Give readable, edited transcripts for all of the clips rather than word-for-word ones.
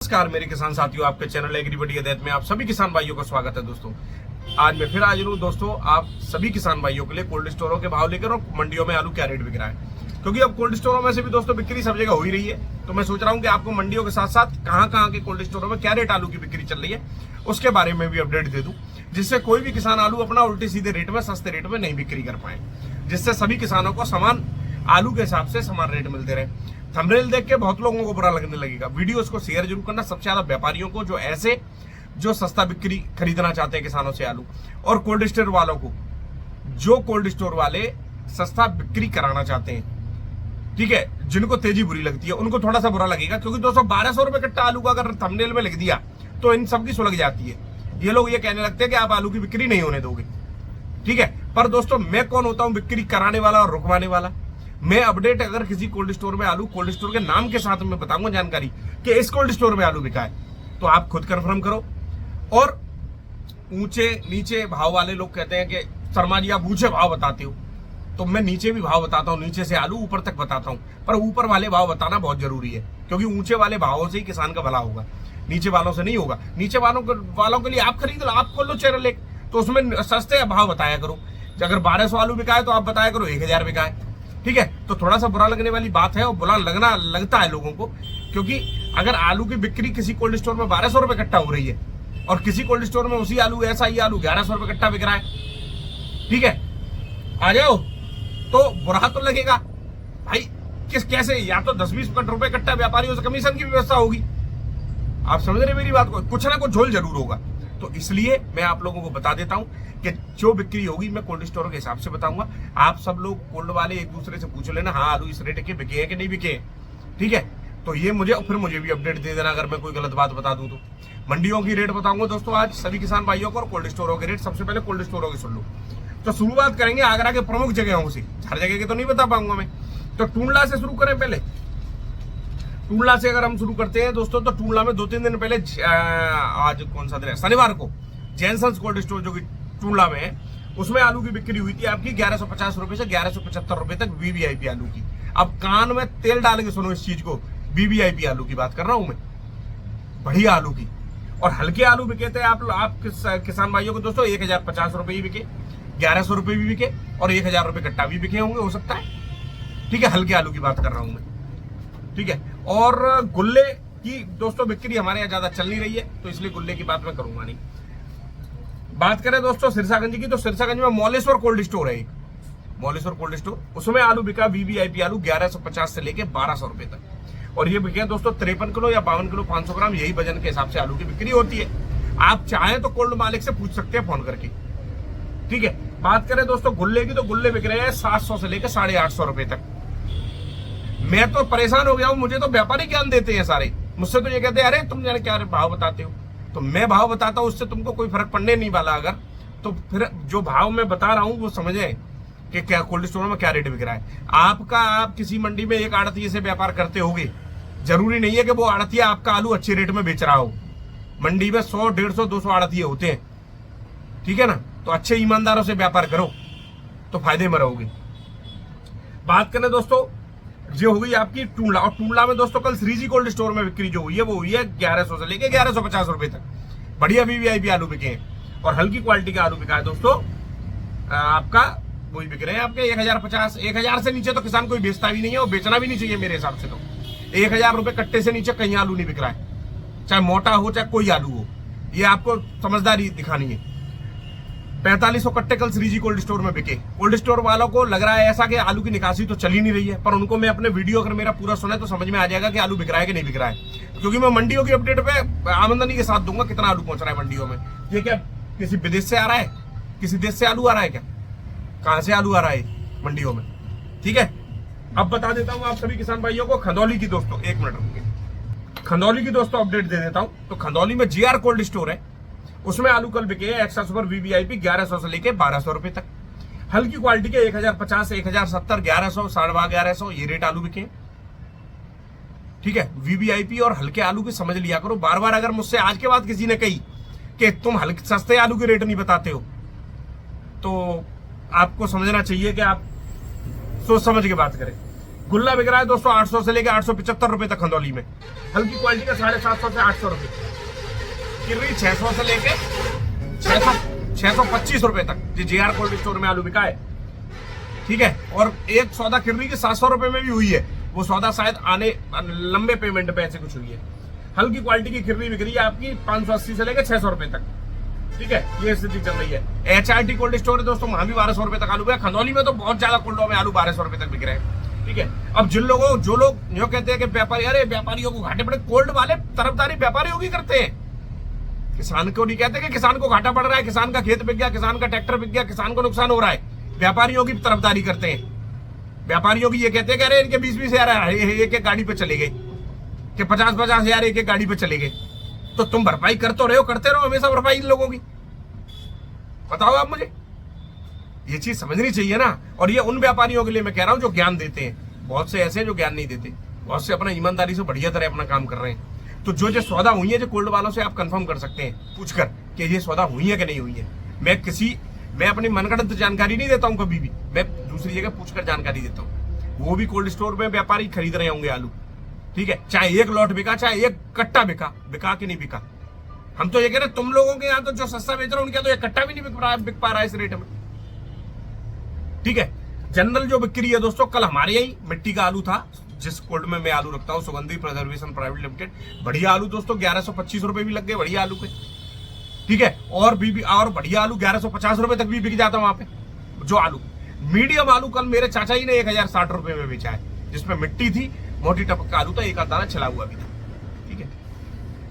नमस्कार मेरे किसान साथियों, आपके चैनल एग्रीबडी अदैत में आप सभी किसान भाइयों का स्वागत है। दोस्तों आज मैं फिर हाजिर हूँ दोस्तों आप सभी किसान भाइयों के लिए कोल्ड स्टोरों के भाव लेकर और मंडियों में आलू क्या रेट बिक रहा है, क्योंकि अब कोल्ड स्टोरों में से भी दोस्तों बिक्री सब जगह हो ही रही है। तो मैं सोच रहा हूँ कि आपको मंडियों के साथ साथ कहाँ के कोल्ड स्टोरों में क्या रेट आलू की बिक्री चल रही है उसके बारे में भी अपडेट दे दूं, जिससे कोई भी किसान आलू अपना उल्टे सीधे रेट में सस्ते रेट में नहीं बिक्री कर पाए, जिससे सभी किसानों को समान आलू के हिसाब से समान रेट मिलते रहे। थंबनेल देख के बहुत लोगों को बुरा लगने लगेगा, वीडियो को शेयर जरूर करना, सबसे ज्यादा व्यापारियों को जो सस्ता बिक्री खरीदना चाहते हैं किसानों से आलू, और कोल्ड स्टोर वालों को जो कोल्ड स्टोर वाले सस्ता बिक्री कराना चाहते हैं, ठीक है, जिनको तेजी बुरी लगती है उनको थोड़ा सा बुरा लगेगा, क्योंकि दोस्तों 1200 रुपए कट्टा आलू का अगर थंबनेल में लिख दिया तो इन सबकी सुलग जाती है। ये लोग ये कहने लगते हैं कि आप आलू की बिक्री नहीं होने दोगे, ठीक है। पर दोस्तों मैं कौन होता हूं बिक्री कराने वाला और रुकवाने वाला? मैं अपडेट अगर किसी कोल्ड स्टोर में आलू, कोल्ड स्टोर के नाम के साथ में बताऊंगा जानकारी कि इस कोल्ड स्टोर में आलू बिका है, तो आप खुद कंफर्म करो। और ऊंचे नीचे भाव वाले लोग कहते हैं कि शर्मा जी आप ऊंचे भाव बताते हो, तो मैं नीचे भी भाव बताता हूं, नीचे से आलू ऊपर तक बताता हूं, पर ऊपर वाले भाव बताना बहुत जरूरी है, क्योंकि ऊंचे वाले भावों से ही किसान का भला होगा, नीचे वालों से नहीं होगा। नीचे वालों के लिए आप खरीद लो, आप खोल लो चैनल एक, तो उसमें सस्ते भाव बताया करो। अगर 1200 आलू बिका है तो आप बताया करो 1000 बिका है, ठीक है। तो थोड़ा सा बुरा लगने वाली बात है, और बुरा लगता है लोगों को, क्योंकि अगर आलू की बिक्री किसी कोल्ड स्टोर में 1200 रुपए कट्टा हो रही है और किसी कोल्ड स्टोर में उसी आलू ऐसा ही आलू 1100 रुपए कट्टा बिक रहा है, ठीक है, आ जाओ, तो बुरा तो लगेगा भाई। कैसे, या तो 10-20 रुपए कट्टा व्यापारियों से कमीशन की व्यवस्था होगी, आप समझ रहे मेरी बात को, कुछ ना कुछ झोल जरूर होगा। तो इसलिए मैं आप लोगों को बता देता हूं कि जो बिक्री होगी मैं कोल्ड स्टोर के हिसाब से बताऊंगा। आप सब लोग कोल्ड वाले एक दूसरे से पूछ लेना, हाँ आलू इस रेट के बिके हैं कि नहीं बिके, ठीक है। तो ये मुझे भी अपडेट दे देना अगर मैं कोई गलत बात बता दूं तो। मंडियों की रेट बताऊंगा दोस्तों आज सभी किसान भाइयों को, और कोल्ड स्टोरों के रेट। सबसे पहले कोल्ड स्टोरों की सुन लो। तो शुरुआत करेंगे आगरा के प्रमुख जगहों से, हर जगह के तो नहीं बता पाऊंगा मैं, तो टूंडला से शुरू करें। पहले टूंडला से अगर हम शुरू करते हैं दोस्तों, तो टूंडला में 2-3 दिन पहले, आज कौन सा दिन है, शनिवार को जैनसन्स कोल्ड स्टोर जो कि टूंडला में है, उसमें आलू की बिक्री हुई थी आपकी 1150 रुपए से 1175 रुपए तक वीवीआईपी आलू की। अब कान में तेल डाल के सुनो इस चीज को, वीवीआईपी आलू की बात कर रहा हूं मैं, बढ़िया आलू की। और हल्के आलू बिके थे आप किसान भाइयों को दोस्तों 1050 रुपए ही बिके, 1100 रुपए भी बिके, और 1000 रुपए कट्टा भी बिके होंगे, हो सकता है, ठीक है। हल्के आलू की बात कर रहा हूं मैं, ठीक है। और गुल्ले की दोस्तों बिक्री हमारे यहाँ ज्यादा चल नहीं रही है, तो इसलिए गुल्ले की बात मैं करूंगा नहीं। बात करें दोस्तों सिरसागंज की, तो सिरसागंज में मौलेश्वर कोल्ड स्टोर है एक, मौलेश्वर कोल्ड स्टोर, उसमें आलू बिका वीवीआईपी आलू 1150 से लेके 1200 रुपए तक, और ये बिके दोस्तों 53 किलो या 52 किलो 500 ग्राम, यही वजन के हिसाब से आलू की बिक्री होती है। आप चाहें तो कोल्ड मालिक से पूछ सकते हैं फोन करके, ठीक है। बात करें दोस्तों गुल्ले की, तो गुल्ले बिक रहे हैं 700 से लेकर 850 रुपए तक। मैं तो परेशान हो गया हूं, मुझे तो व्यापारी ज्ञान देते हैं सारे, मुझसे तो ये कहते हैं अरे तुम जाने क्या भाव बताते हो, तो मैं भाव बताता हूं, उससे तुमको कोई फर्क पड़ने नहीं वाला। अगर तो फिर जो भाव मैं बता रहा हूं वो समझे कि क्या कोल्ड स्टोर में क्या रेट बिक रहा है। आप किसी मंडी में एक आड़तिये से व्यापार करते होगे, जरूरी नहीं है कि वो आड़तिया आपका आलू अच्छे रेट में बेच रहा हो। मंडी में 100, 150, 200 आड़तिये होते हैं, ठीक है ना, तो अच्छे ईमानदारों से व्यापार करो तो फायदे में रहोगे। बात करें दोस्तों जो हो गई आपकी टूंडला, और टूंडला में दोस्तों कल श्रीजी कोल्ड स्टोर में बिक्री जो हुई है वो हुई है 1100 से लेके 1150 रुपए तक, बढ़िया वीवीआईपी आलू बिके हैं, और हल्की क्वालिटी का आलू बिका है दोस्तों आपका, वही बिक रहे हैं आपके 1050। 1000 से नीचे तो किसान कोई बेचता भी नहीं है, और बेचना भी नहीं चाहिए मेरे हिसाब से। तो 1000 रुपए कट्टे से नीचे कहीं आलू नहीं बिक रहा है, चाहे मोटा हो चाहे कोई आलू हो, ये आपको समझदारी दिखानी है। 4500 कट्टे कल श्रीजी कोल्ड स्टोर में बिके। कोल्ड स्टोर वालों को लग रहा है ऐसा कि आलू की निकासी तो चल ही नहीं रही है, पर उनको मैं अपने वीडियो अगर मेरा पूरा सुने तो समझ में आ जाएगा कि आलू बिक रहा है कि नहीं बिक रहा है, क्योंकि मैं मंडियों की अपडेट पे आमदनी के साथ दूंगा कितना आलू पहुंच रहा है मंडियों में। ये क्या किसी विदेश से आ रहा है, किसी देश से आलू आ रहा है क्या, कहां से आलू आ रहा है मंडियों में, ठीक है। अब बता देता हूं आप सभी किसान भाइयों को खंदौली की दोस्तों, 1 मिनट रुकिए, खंदौली की दोस्तों अपडेट दे देता हूं। तो खंदौली में जीआर कोल्ड स्टोर है, उसमें आलू कल बिके एक्स्ट्रा सुपर वीवीआईपी 1100 से लेके 1200 रुपए तक। हल्की क्वालिटी के 1050, 1070, 1100, 1150 ये रेट आलू बिके, ठीक है। वीवीआईपी और हल्के आलू की समझ लिया करो। बार बार अगर मुझसे आज के बाद किसी ने कही कि तुम हल्के सस्ते आलू के रेट नहीं बताते हो, तो आपको समझना चाहिए कि आप सोच समझ के बात करें। गुल्ला बिक रहा है दोस्तों 800 से लेकर 875 रुपए तक खंदौली में। हल्की क्वालिटी का 750 से 800 रुपए, किर्री 600 से लेके 625 रुपए तक जी जेआर कोल्ड स्टोर में आलू बिका है। ठीक है, और एक सौदा किर्री की 700 रुपए में भी हुई है, वो सौदा शायद आने लंबे पेमेंट पे ऐसे कुछ हुई है। हल्की क्वालिटी की किर्री बिक रही है आपकी 580 से लेकर 600 रुपए तक। ठीक है, ये स्थिति चल रही है। HRT कोल्ड स्टोर है दोस्तों, वहां भी 1200 रुपए तक आलू बिका। खंदौली में तो बहुत ज्यादा कोल्डों में आलू 1200 रुपए तक बिक रहे हैं। ठीक है, अब जो लोग यो कहते हैं कि व्यापारी, अरे व्यापारियों को घाटे पड़े, कोल्ड वाले तरफदारी व्यापारियों की करते हैं, किसान को नहीं कहते कि किसान को घाटा पड़ रहा है, किसान का खेत बिक गया, किसान का ट्रैक्टर बिक गया, किसान को नुकसान हो रहा है, व्यापारियों की तरफदारी करते हैं। व्यापारियों की ये कहते हैं कि अरे इनके 20-20 हजार एक एक गाड़ी पे चले गए, कि 50-50 हजार एक एक गाड़ी पे चले गए। तो तुम भरपाई कर तो रहे हो, करते रहो हमेशा भरपाई इन लोगों की। बताओ आप मुझे, ये चीज समझनी चाहिए ना। और ये उन व्यापारियों के लिए मैं कह रहा हूं जो ज्ञान देते हैं। बहुत से ऐसे हैं जो ज्ञान नहीं देते, बहुत से अपना ईमानदारी से बढ़िया तरह अपना काम कर रहे हैं। तो जो सौदा हुई है, जो कोल्ड वालों से आप कंफर्म कर सकते हैं पूछकर कि ये सौदा हुई है कि नहीं हुई है। मैं अपनी मनगढ़ंत जानकारी नहीं देता हूं कभी भी, मैं दूसरी जगह पूछकर जानकारी देता हूं। वो भी कोल्ड स्टोर में व्यापारी खरीद रहे होंगे आलू। ठीक है, चाहे एक लॉट बिका, चाहे एक कट्टा बिका कि नहीं बिका। हम तो ये कह रहे तुम लोगों के यहाँ तो जो सस्ता बेच रहे हो उनके तो एक कट्टा भी नहीं बिक पा रहा है इस रेट में। ठीक है, जनरल जो बिक्री है दोस्तों, कल हमारे यही मिट्टी का आलू था, जिस कोल्ड में मैं आलू रखता हूँ, सुगंधी प्रिजर्वेशन प्राइवेट लिमिटेड। बढ़िया आलू दोस्तों 1125 रुपए भी लग गए बढ़िया आलू के। ठीक है, और बढ़िया आलू 1150 रुपए तक भी बिक जाता वहां पे जो आलू। मीडियम आलू कल मेरे चाचा जी ने 1060 रुपए में बेचा है, जिसमें मिट्टी थी, मोटी टपक का आलू था, एक आध दाना छिला हुआ भी था। ठीक है,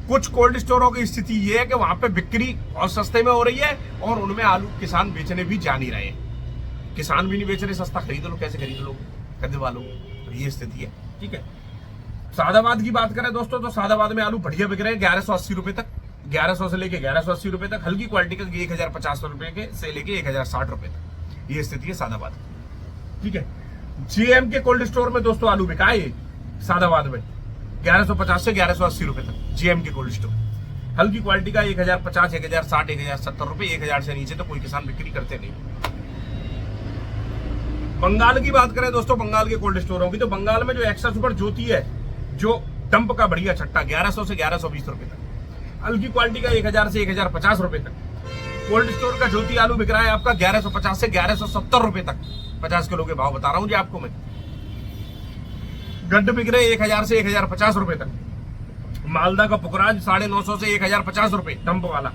कुछ कोल्ड स्टोरों की स्थिति ये है कि वहां पे बिक्री बहुत सस्ते में हो रही है और उनमें आलू किसान बेचने भी जा नहीं रहे। किसान भी नहीं बेच रहे, सस्ता खरीद लो, कैसे खरीद लो गद्दे वालों, ये स्थिति है। ठीक है, सादाबाद की बात करें दोस्तों, तो सादाबाद में आलू बढ़िया बिक रहे हैं 1180 रुपए तक, 1100 से लेके 1180 रुपए तक। हल्की क्वालिटी का 1050 रुपए के से लेके 1060 रुपए तक, ये स्थिति है सादाबाद। ठीक है, जेएम के कोल्ड स्टोर में दोस्तों आलू बिका है सादाबाद में 1150 से 1180 रुपए तक, जेएम के कोल्ड स्टोर। हल्की क्वालिटी का 1050, 1060, 1070 रुपए, 1000 से नीचे तो कोई किसान बिक्री करते नहीं। बंगाल की बात करें दोस्तों, बंगाल के कोल्ड स्टोरों की, तो बंगाल में जो एक्स्ट्रा सुपर ज्योति है, जो डंप का बढ़िया छट्टा, 1100 से 1120 रुपए तक। हल्की क्वालिटी का 1000 से 1050 रुपए तक। कोल्ड स्टोर का ज्योति आलू बिक रहा है आपका 1150 से 1170 रुपए तक। 50 किलो के भाव बता रहा हूं जी आपको मैं। गड्ढ बिक रहे 1000 से 1050 रुपए तक। मालदा का पुखराज 950 से 1050 रुपए डंप वाला।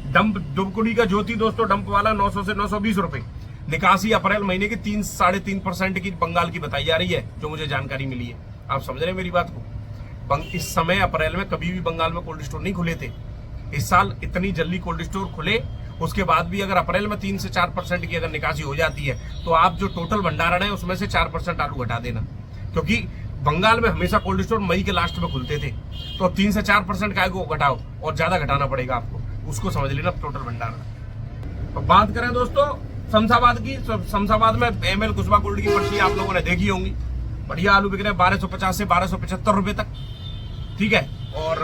डंप दुबकुड़ी का ज्योति दोस्तों डंप वाला 900 से 920 रुपए। निकासी अप्रैल महीने की 3-3.5% की बंगाल की बताई जा रही है, जो मुझे जानकारी मिली है। आप समझ रहे हैं मेरी बात को? इस समय अप्रैल में कभी भी बंगाल में कोल्ड स्टोर नहीं खुले थे। इस साल इतनी जल्दी कोल्ड स्टोर खुले, उसके बाद भी अगर अप्रैल में 3 से 4% की अगर निकासी हो जाती है, तो आप जो टोटल भंडारण है उसमें से 4% आलू घटा देना, क्योंकि बंगाल में हमेशा कोल्ड स्टोर मई के लास्ट में खुलते थे। तो 3 से 4% का को घटाओ और ज्यादा घटाना पड़ेगा आपको, उसको समझ लेना टोटल भंडारण। तो बात करें दोस्तों शमशाबाद की, शमशाबाद में ML कुशवा गोल्ड की पर्ची आप लोगों ने देखी होंगी। बढ़िया आलू बिक रहे 1250 से 1275 रुपए तक। ठीक है, और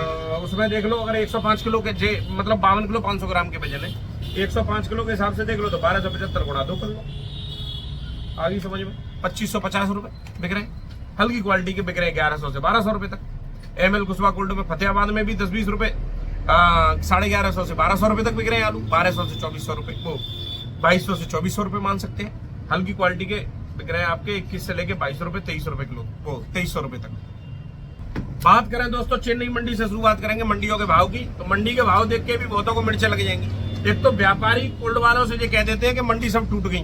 उसमें देख लो अगर 105 किलो के मतलब 52 किलो 500 ग्राम के वजन है, 105 किलो के हिसाब से देख लो तो 1275 गुणा 2 कर लो, आगे समझ में 2550 रुपए बिक रहे हैं। हल्की क्वालिटी के बिक रहे हैं 1100 से 1200 रुपए तक। ML कुशवा गोल्ड में फतेहाबाद में भी 10-20 रुपए 1150 से 1200 रुपए तक बिक रहे हैं आलू। 1200 से 2400 रुपए, वो 2200 से 2400 रुपए मान सकते हैं। हल्की क्वालिटी के बिक रहे हैं आपके 21 से लेके 2200 रुपए 2300 रुपए किलो, वो 2300 रुपए तक। बात करें दोस्तों चेन्नई मंडी से शुरुआत करेंगे मंडियों के भाव की, तो मंडी के भाव देख के भी बहुतों को मिर्चें लग जाएंगी। एक तो व्यापारी कोल्ड वालों से ये कह देते हैं कि मंडी सब टूट गई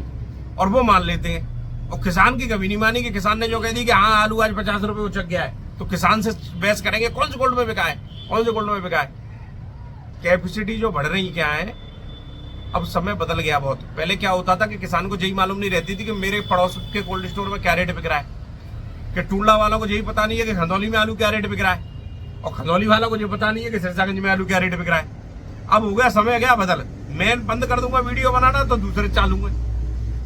और वो मान लेते हैं, और किसान की कभी नहीं मानी कि किसान ने जो कह दी कि हाँ आलू आज 50 रुपए उचक गया है, तो किसान से बहस करेंगे कौन से गोल्ड में बिका है, कौन से गोल्ड में बिका है। कैपेसिटी जो बढ़ रही क्या है, अब समय बदल गया बहुत। पहले क्या होता था कि किसान को यही मालूम नहीं रहती थी कि मेरे पड़ोस के कोल्ड स्टोर में क्या रेट बिक रहा है, कि टूंडला वालों को यही पता नहीं है कि खंदौली में आलू क्या रेट बिक रहा है, और खंदौली वालों को ये पता नहीं है कि सिरसागंज में आलू क्या रेट बिक रहा है। अब हो गया समय गया बदल, मैं बंद कर दूंगा वीडियो बनाना तो दूसरे चालूंगा,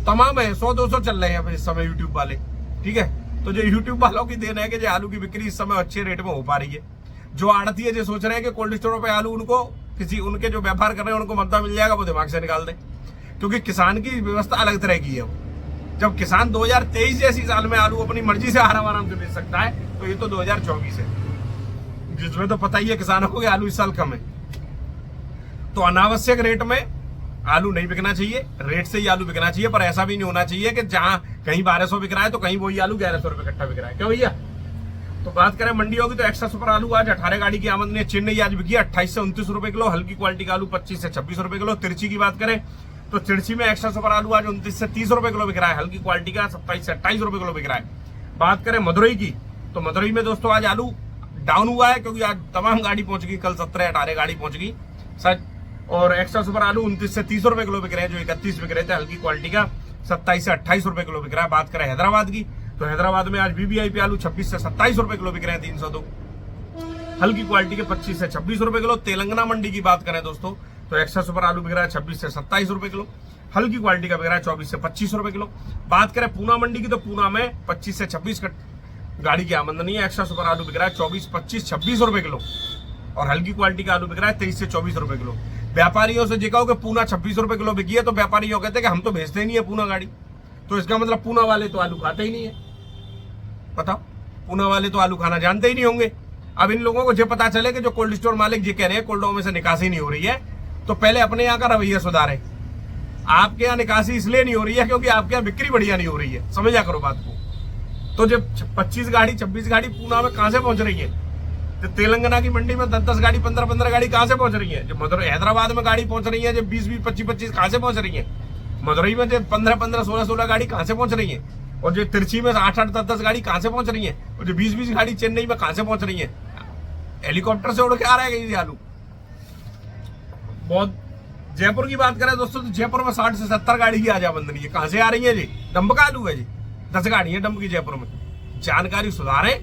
तमाम है 100-200 चल रहे हैं इस समय यूट्यूब वाले। ठीक है, तो जो यूट्यूब वालों की देन है कि जो आलू की बिक्री इस समय अच्छे रेट में हो पा रही है। जो आड़ती है जो सोच रहे हैं कि कोल्ड स्टोरों पे आलू उनको किसी उनके जो व्यापार कर रहे हैं उनको मद्दा मिल जाएगा, वो दिमाग से निकाल दें, क्योंकि किसान की व्यवस्था अलग तरह की है। जब किसान 2023 जैसी साल में आलू अपनी मर्जी से आराम से बेच सकता है, तो ये तो 2024 है, जिसमें तो पता ही है किसानों को कि आलू इस साल कम है। तो अनावश्यक रेट में आलू नहीं बिकना चाहिए, रेट से ही आलू बिकना चाहिए। पर ऐसा भी नहीं होना चाहिए कि जहां कहीं 1200 बिक रहा है तो कहीं वही आलू 1100 रुपए कट्टा बिक रहा है, क्यों भैया। तो बात करें मंडियों की, तो एक्स्ट्रा सुपर आलू आज 18 गाड़ी की आमदनी है। चेन्नई आज बिकी 28 से 29 रुपए किलो। हल्की क्वालिटी का आलू 25 से 26 रुपए किलो। तिरछी की बात करें तो तिरछी में एक्स्ट्रा सुपर आलू आज 29 से 30 रुपए किलो बिक रहा है। हल्की क्वालिटी का 27 से 28 रुपए किलो बिक रहा है। बात करें मदुरई की, तो मदुरई में दोस्तों आज आलू डाउन हुआ है, क्योंकि आज तमाम गाड़ी पहुंच गई, कल 17-18 गाड़ी पहुंच गई सच। और एक्स्ट्रा सुपर आलू 29 से 30 रुपए किलो बिक रहे हैं, जो 31 बिक रहे थे। हल्की क्वालिटी का 27 से 28 रुपए किलो बिक रहा है। बात करें हैदराबाद की, तो हैदराबाद में आज वीवीआईपी आलू 26 से 27 रुपए किलो बिक रहे हैं, 302। हल्की क्वालिटी के 25 से 26 रुपए किलो। तेलंगाना मंडी की बात करें दोस्तों, तो एक्स्ट्रा सुपर आलू बिक रहा है 26 से 27 रुपए किलो। हल्की क्वालिटी का बिक रहा है 24 से 25 रुपए किलो। बात करें पूना मंडी की, तो पूना में 25 से 26 गाड़ी की आमदनी है। एक्स्ट्रा सुपर आलू बिक रहा है 24, 25, 26 रुपए किलो। और हल्की क्वालिटी का आलू बिक रहा है 23 से 24 रुपए किलो। व्यापारियों से जिकाओ कि पूना 26 रुपए किलो बिकी है, तो व्यापारियों कहते हैं कि हम तो भेजते ही नहीं है पूना गाड़ी, तो इसका मतलब पूना वाले तो आलू खाते ही नहीं है। बताओ, पूना वाले तो आलू खाना जानते ही नहीं होंगे। अब इन लोगों को जो पता चले कि जो कोल्ड स्टोर मालिक जी कह रहे हैं कोल्डों में से निकासी नहीं हो रही है, तो पहले अपने यहाँ का रवैया सुधारे। आपके यहाँ निकासी इसलिए नहीं हो रही है क्योंकि आपके यहाँ बिक्री बढ़िया नहीं हो रही है, समझा करो बात को। तो जब 25 गाड़ी 26 गाड़ी पूना में कहां से पहुंच रही है, तो तेलंगाना की मंडी में 10-10 गाड़ी 15-15 गाड़ी कहां से पहुंच रही है। जो मदुरई हैदराबाद में गाड़ी पहुंच रही है, जब 20-20 25-25 कहां से पहुंच रही है। मदुरई में जो 15-15 16-16 गाड़ी कहां से पहुंच रही है। और जो तिरछी में 8-8 10-10 गाड़ी कहां से पहुंच रही है। और जो 20-20 गाड़ी चेन्नई में कहां से पहुंच रही है। हेलीकॉप्टर से उड़ के आ रहा है आलू बहुत। जयपुर की बात करें दोस्तों, तो जयपुर में 60 से 70 गाड़ी की आज आमदनी है। कहां से आ रही है जी, डंप का आलू है जी, 10 गाड़ी है डंप की जयपुर में। जानकारी सुधारे,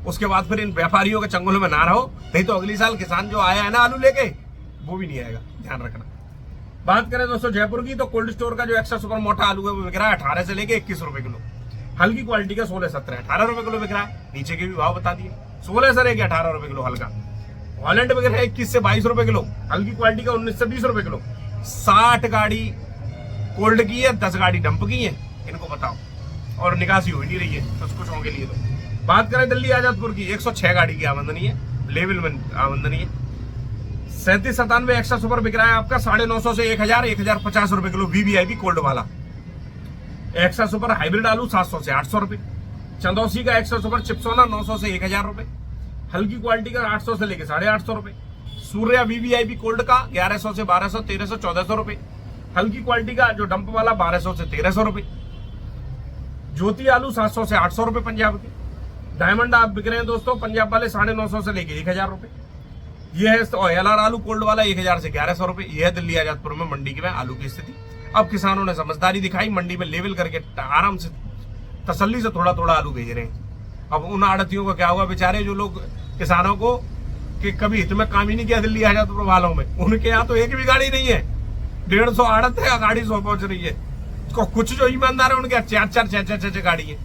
उसके बाद फिर इन व्यापारियों के चंगुल में ना रहो, नहीं तो अगली साल किसान जो आया है ना आलू लेके, वो भी नहीं आएगा, ध्यान रखना। बात करें दोस्तों जयपुर की, तो कोल्ड स्टोर का जो एक्स्ट्रा सुपर मोटा आलू है वो बिक रहा है 18 से लेके 21 रुपए किलो। हल्की क्वालिटी का 16-17 18 रुपए किलो बिक रहा है। नीचे के भी भाव बता दिए, 16 से लेके 18 रुपए किलो हल्का। हॉलैंड बिक रहा है 21 से 22 रुपए किलो। हल्की क्वालिटी का 19 से 20 रुपए किलो। 60 गाड़ी कोल्ड की है, 10 गाड़ी डंप की है, इनको बताओ। और निकासी हो नहीं रही है कुछ कुछ के लिए। तो बात करें दिल्ली आजादपुर की, 106 गाड़ी की आमदनी है, लेवल में आमदनी है। 37-97 एक्स्ट्रा सुपर बिक रहा है आपका 950 से 1000-1050 रुपए किलो। वीवीआईपी कोल्ड वाला एक्स्ट्रा सुपर हाइब्रिड आलू 700 से 800 रुपए। चंदौसी का एक्स्ट्रा सुपर चिप्सोना 900 से 1000 रुपए। हल्की क्वालिटी का 800 से लेके 850 रुपए। सूर्या वीवीआईपी कोल्ड का 1100 से 1200, 1300, 1400 रुपए। हल्की क्वालिटी का जो डंप वाला 1200 से 1300 रुपए। ज्योति आलू 700 से 800 रुपए पंजाब के। डायमंड आप बिक रहे हैं दोस्तों पंजाब वाले 950 से लेके 1000 रुपए। ये है एलआर आलू कोल्ड वाला 1000 से 1100 रुपए। यह है दिल्ली आजादपुर में मंडी में आलू की स्थिति। अब किसानों ने समझदारी दिखाई, मंडी में लेवल करके आराम से तसल्ली से थोड़ा थोड़ा आलू भेज रहे हैं। अब उन आड़तियों को क्या हुआ बेचारे, जो लोग किसानों को कि कभी हित में काम ही नहीं किया दिल्ली आजादपुर वालों में, उनके यहाँ तो एक भी गाड़ी नहीं है। 150 आड़त है, गाड़ी 100 पहुंच रही है। कुछ जो ईमानदार है उनके 4-4 6-6 गाड़ी है।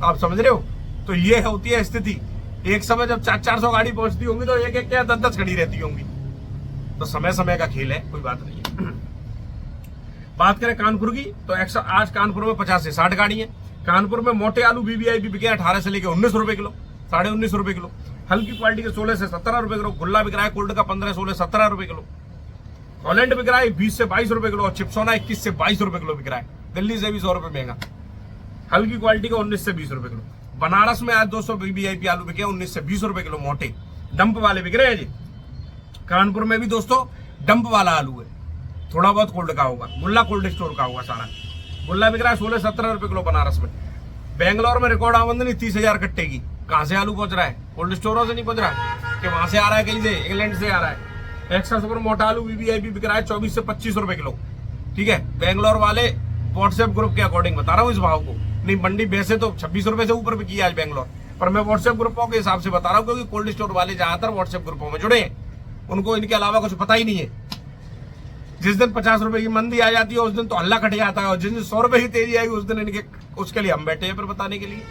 आप समझ रहे हो। तो ये होती है स्थिति। एक समय जब 400 गाड़ी पहुंचती होंगी तो एक क्या 10 खड़ी रहती होंगी। तो समय समय का खेल है, कोई बात नहीं है। बात करें कानपुर की, तो आज कानपुर में 50 से 60 गाड़ी है। कानपुर में मोटे आलू वीवीआईपी बिके 18 से लेके 19 रुपए किलो, 19.5 रुपए किलो। हल्की क्वालिटी के 16 से 17 रुपए किलो। गुल्ला बिक रहा है कोल्ड का 15, 16, 17 रुपए किलो। हॉलैंड बिक रहा है 20 से 22 रुपए किलो। और चिप्सोना 21 से 22 रुपए किलो बिक रहा है, दिल्ली से भी 100 रुपए महंगा। हल्की क्वालिटी का 19 से 20 रुपए किलो। बनारस में आज 200 वीवीआईपी आलू बिके 19 से 20 रुपए किलो मोटे, डंप वाले बिक रहे हैं जी। कानपुर में भी दोस्तों डंप वाला आलू है, थोड़ा बहुत कोल्ड का होगा, गुल्ला कोल्ड स्टोर का होगा सारा। गुल्ला बिक रहा है 16-17 रुपए किलो बनारस में। बेंगलोर में रिकॉर्ड आमदनी 30,000 कट्टे की। कहां से आलू पहुंच रहा है, कोल्ड स्टोरों से नहीं पहुंच रहा कि वहां से आ रहा है, कहीं से इंग्लैंड से आ रहा है। एक्स्ट्रा सुपर मोटा आलू वीवीआईपी बिक रहा है 24 से 25 रुपए किलो। ठीक है, बेंगलोर वाले व्हाट्सएप ग्रुप के अकॉर्डिंग बता रहा हूँ इस भाव को। नहीं, मंडी वैसे तो 26 रुपए से ऊपर बिकी आज बेंगलोर, पर मैं व्हाट्सएप ग्रुपों के हिसाब से बता रहा हूँ, क्योंकि कोल्ड स्टोर वाले ज्यादातर व्हाट्सएप ग्रुपों में जुड़े हैं, उनको इनके अलावा कुछ पता ही नहीं है। जिस दिन 50 रुपए की मंदी आ जाती है उस दिन तो हल्ला कट जाता है, और जिस दिन 100 रुपए की तेजी आएगी उस दिन इनके, उसके लिए हम बैठे हैं फिर बताने के लिए।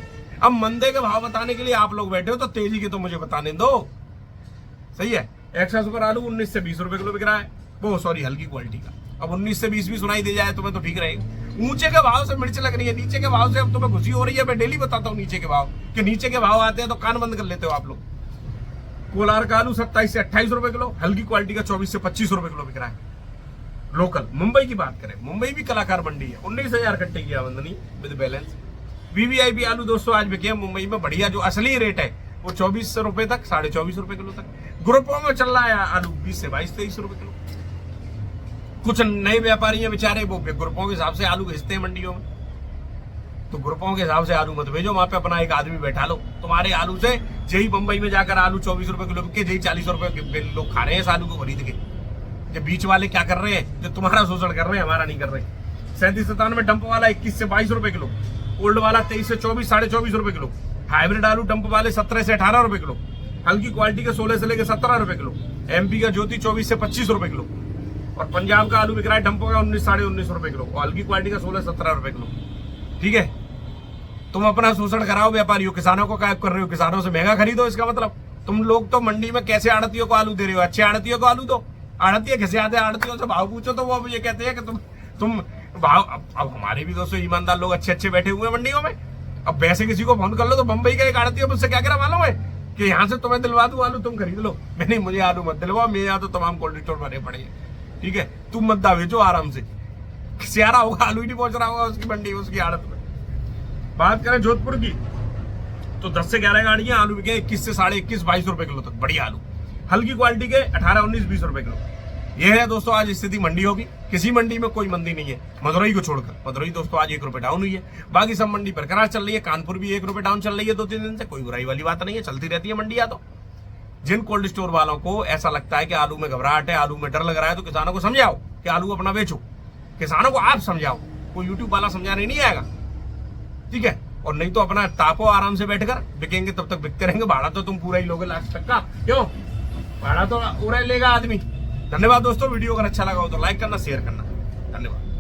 अब मंदे के भाव बताने के लिए आप लोग बैठे हो, तो तेजी के तो मुझे बताने दो, सही है। एक्स्ट्रा सुपर आलू 19 से 20 रुपए किलो बिक रहा है, वो सॉरी हल्की क्वालिटी का। अब 19 से 20 भी सुनाई दे जाए तुम्हें तो ठीक रहेगा। ऊंचे के भाव से मिर्च लग रही है, नीचे के भाव से अब तुम्हें खुशी हो रही है। मैं डेली बताता हूँ नीचे के भाव, कि नीचे के भाव आते हैं तो कान बंद कर लेते हो आप लोग। कोलार का आलू 27 से 28 रुपए किलो, हल्की क्वालिटी का 24 से 25 रुपए किलो बिक रहा है। लोकल मुंबई की बात करें, मुंबई भी कलाकार मंडी है, 19,000 कट्टे की आमदनी विद बैलेंस। वीवीआईपी आलू दोस्तों आज बिके मुंबई में बढ़िया, जो असली रेट है वो 24 रुपए तक, 24.5 रुपए किलो तक। ग्रुपों में चल रहा है आलू 20 से 22-23 रुपए किलो। कुछ नए व्यापारी हैं बेचारे, वो ग्रुपों के हिसाब से आलू भेजते हैं मंडियों में, तो ग्रुपों के हिसाब से आलू मत भेजो, वहां पे अपना एक आदमी बैठा लो। तुम्हारे आलू से जही बंबई में जाकर आलू 24 रुपए किलो के, जही 40 रुपए लोग खा रहे हैं इस आलू को खरीद के। जो बीच वाले क्या कर रहे हैं, जो तुम्हारा शोषण कर रहे हैं, हमारा नहीं कर रहे। 37-97 डंप वाला 21 से 22 रुपए किलो, ओल्ड वाला 23 से 24, 24.5 रुपए किलो, हाइब्रिड आलू डंप वाले 17 से 18 रुपए किलो, हल्की क्वालिटी के 16 से लेकर 17 रुपए किलो, एमपी का ज्योति 24 से 25 रुपए किलो, और पंजाब का आलू बिक रहा है डंपों का 19 साढ़े 19 रुपए किलो, और हल्की क्वालिटी का 16-17 रुपए किलो। ठीक है, तुम अपना शोषण कराओ व्यापारियों, किसानों को गायब कर रहे हो, किसानों से महंगा खरीदो। इसका मतलब तुम लोग तो मंडी में कैसे आड़तियों को आलू दे रहे हो, अच्छे आड़तियों को आलू दो। आड़ती कैसे आते, आड़तियों से भाव पूछो तो वो ये कहते हैं कि तुम भाव। अब हमारे भी दोस्तों ईमानदार लोग अच्छे बैठे हुए हैं मंडियों में। अब वैसे किसी को फोन कर लो तो बंबई का एक आड़ती मुझसे क्या करा मालूम है, कि यहाँ से तुम्हें दिलवा दूं आलू, तुम खरीद लो। मैंने मुझे आलू मत दिलवाओ, मेरे यहाँ तो तमाम कोल्ड स्टोर भरे पड़े हैं। ठीक है, तुम मत दावेचो आराम से, सियारा होगा आलू ही नहीं पहुंच रहा होगा उसकी मंडी, उसकी आड़त में। बात करें जोधपुर की तो 10 से 11 गाड़ियां आलू बिके 21 से 21.5 22 रुपए किलो तक, बढ़िया आलू। हल्की क्वालिटी के 18, 19, 20 रुपए किलो। ये है दोस्तों आज स्थिति मंडियों की। किसी मंडी में कोई मंदी नहीं है मदुरई को छोड़कर। मदुरई दोस्तों आज 1 रुपए डाउन हुई है, बाकी सब मंडी बरकरार चल रही है। कानपुर भी 1 रुपए डाउन चल रही है 2-3 दिन से, कोई बुराई वाली बात नहीं है, चलती रहती है मंडियां। तो जिन कोल्ड स्टोर वालों को ऐसा लगता है कि आलू में घबराहट है, आलू में डर लग रहा है, तो किसानों को समझाओ कि आलू अपना बेचो। किसानों को आप समझाओ, कोई यूट्यूब वाला समझाने नहीं आएगा। ठीक है, और नहीं तो अपना ताको आराम से बैठकर, बिकेंगे तब तक बिकते रहेंगे। भाड़ा तो तुम पूरा ही लोगे लास्ट तक का, क्यों? भाड़ा तो पूरा ही लेगा आदमी। धन्यवाद दोस्तों, वीडियो अगर अच्छा लगा हो तो लाइक करना, शेयर करना। धन्यवाद।